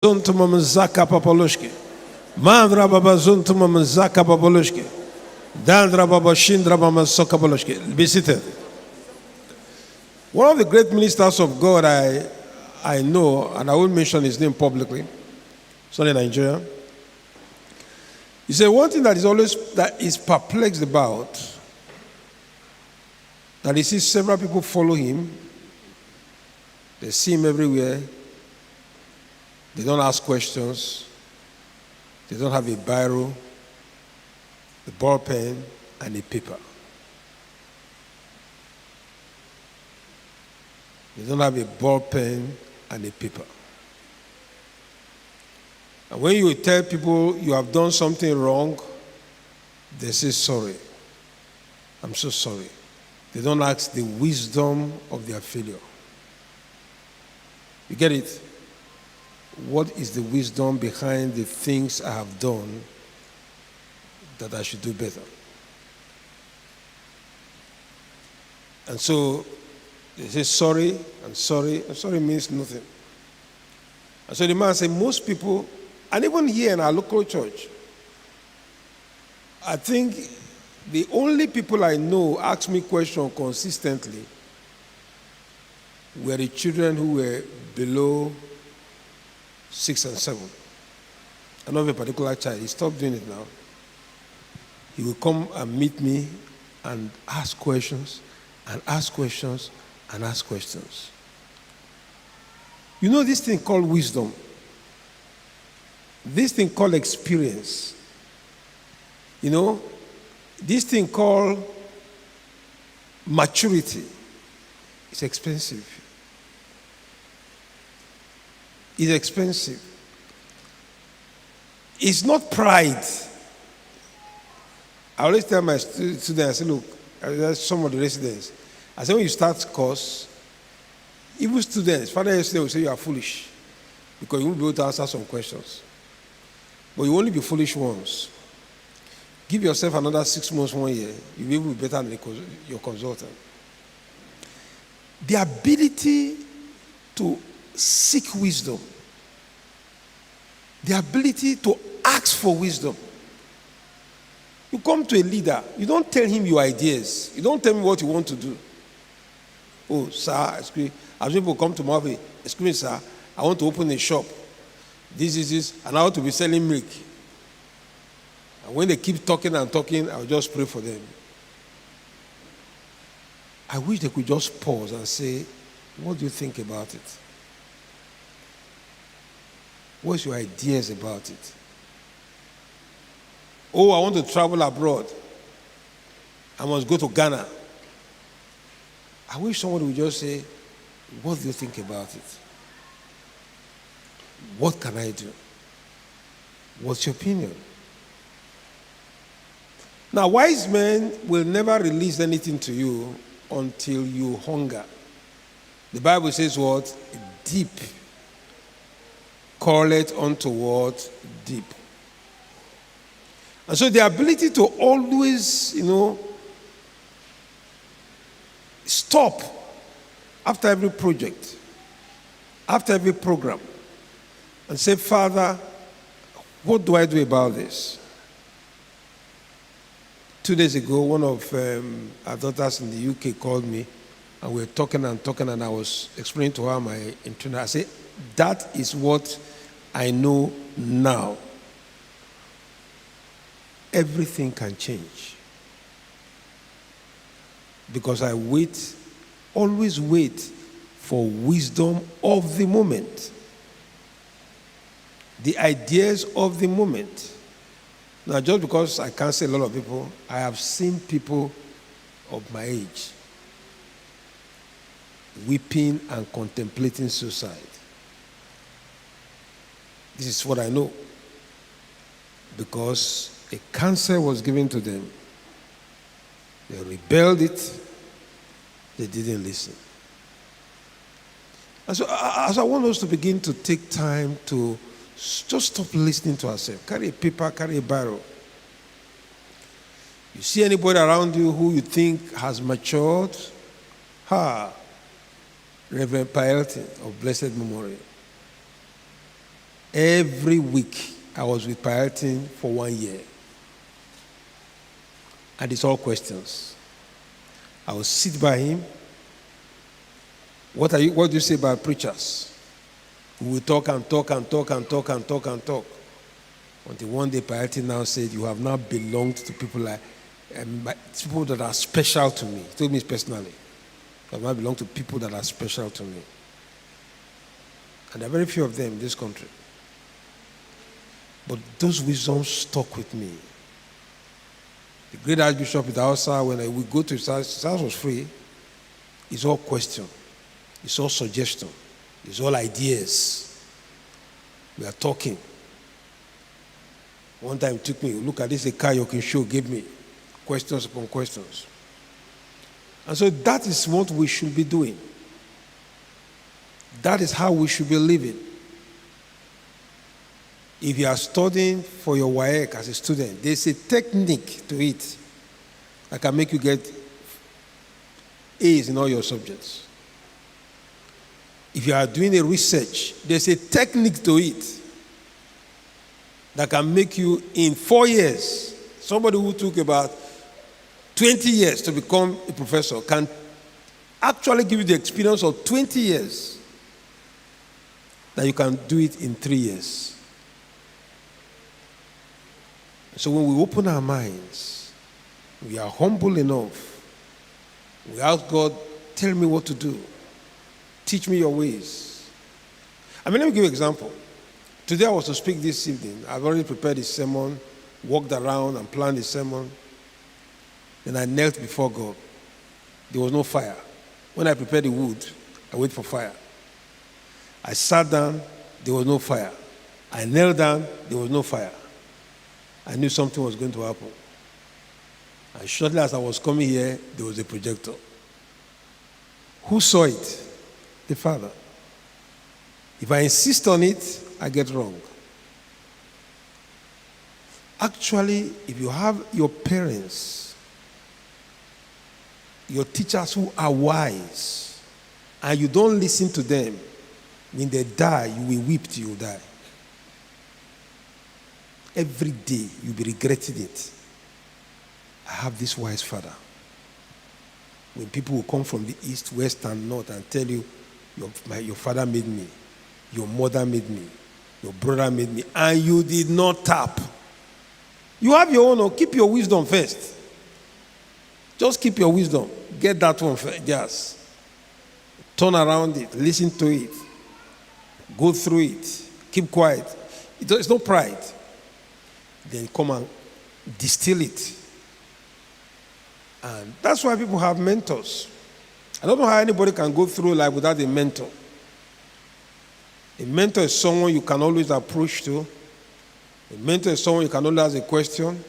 Zuntumum Zaka Papolushki. Mandra Baba Zuntumum Zaka Papolushki. Dandra Baba Shindra Baba Sokapolushki. Be seated. One of the great ministers of God I know, and I won't mention his name publicly, it's not in Nigeria. He said one thing that is perplexed about, that he sees several people follow him, they see him everywhere, they don't ask questions, they don't have a biro, a ball pen, and a paper. They don't have a ball pen and a paper. And when you tell people you have done something wrong, they say sorry. I'm so sorry. They don't ask the wisdom of their failure. You get it? What is the wisdom behind the things I have done that I should do better? And so they say sorry, and sorry means nothing. And so the man said, most people, and even here in our local church, I think the only people I know ask me questions consistently were the children who were below 6 and 7. I know of a particular child, he stopped doing it now. He will come and meet me and ask questions, and ask questions, and ask questions. You know this thing called wisdom, this thing called experience, you know, this thing called maturity, it's expensive. It's expensive. It's not pride. I always tell my students, I say, look, that's some of the residents. I say, when you start course, even students, Father yesterday will say you are foolish because you won't be able to answer some questions. But you will only be foolish once. Give yourself another 6 months, 1 year, you'll be able to be better than your consultant. The ability to seek wisdom, the ability to ask for wisdom. You come to a leader, you don't tell him your ideas, you don't tell him what you want to do. Oh, sir, excuse me. As people come to my office, excuse me, sir, I want to open a shop. This, and I want to be selling milk. And when they keep talking and talking, I'll just pray for them. I wish they could just pause and say, what do you think about it? What's your ideas about it? Oh, I want to travel abroad. I must go to Ghana. I wish someone would just say, what do you think about it? What can I do? What's your opinion? Now, wise men will never release anything to you until you hunger. The Bible says what? Deep. Call it unto what? Deep. And so the ability to always, stop after every project, after every program, and say, Father, what do I do about this? 2 days ago, one of our daughters in the UK called me, and we were talking, and I was explaining to her my internal. I said, that is what I know now. Everything can change. Because I always wait for wisdom of the moment. The ideas of the moment. Now, just because I can't say a lot of people, I have seen people of my age weeping and contemplating suicide. This is what I know. Because a cancer was given to them. They rebelled it. They didn't listen. And so I want us to begin to take time to just stop listening to ourselves. Carry a paper, carry a biro. You see anybody around you who you think has matured? Reverend Paelty of blessed memory. Every week, I was with Paelton for 1 year. And it's all questions. I will sit by him. What do you say about preachers? We will talk and talk and talk and talk and talk and talk. Until one day, Paelton now said, you have now belonged to people people that are special to me. He told me personally. You have now belonged to people that are special to me. And there are very few of them in this country. But those wisdoms stuck with me. The great Archbishop in Hausa, when we go to his house was free. It's all question. It's all suggestion. It's all ideas. We are talking. One time he took me, look at this, a car you can show, gave me questions upon questions. And so that is what we should be doing. That is how we should be living. If you are studying for your WAEC as a student, there's a technique to it that can make you get A's in all your subjects. If you are doing a research, there's a technique to it that can make you, in 4 years, somebody who took about 20 years to become a professor can actually give you the experience of 20 years that you can do it in 3 years. So when we open our minds, we are humble enough, we ask God, tell me what to do. Teach me your ways. Let me give you an example. Today I was to speak this evening. I've already prepared a sermon, walked around and planned a sermon. Then I knelt before God. There was no fire. When I prepared the wood, I waited for fire. I sat down, there was no fire. I knelt down, there was no fire. I knew something was going to happen. And shortly as I was coming here, there was a projector. Who saw it? The Father. If I insist on it, I get wrong. Actually, if you have your parents, your teachers who are wise, and you don't listen to them, when they die, you will weep till you die. Every day, you'll be regretting it. I have this wise father. When people will come from the east, west, and north and tell you, your father made me, your mother made me, your brother made me, and you did not tap. You have your own, keep your wisdom first. Just keep your wisdom. Get that one first. Just turn around it, listen to it, go through it, keep quiet. It's no pride. Then come and distill it. And that's why people have mentors. I don't know how anybody can go through life without a mentor. A mentor is someone you can always approach to. A mentor is someone you can always ask a question.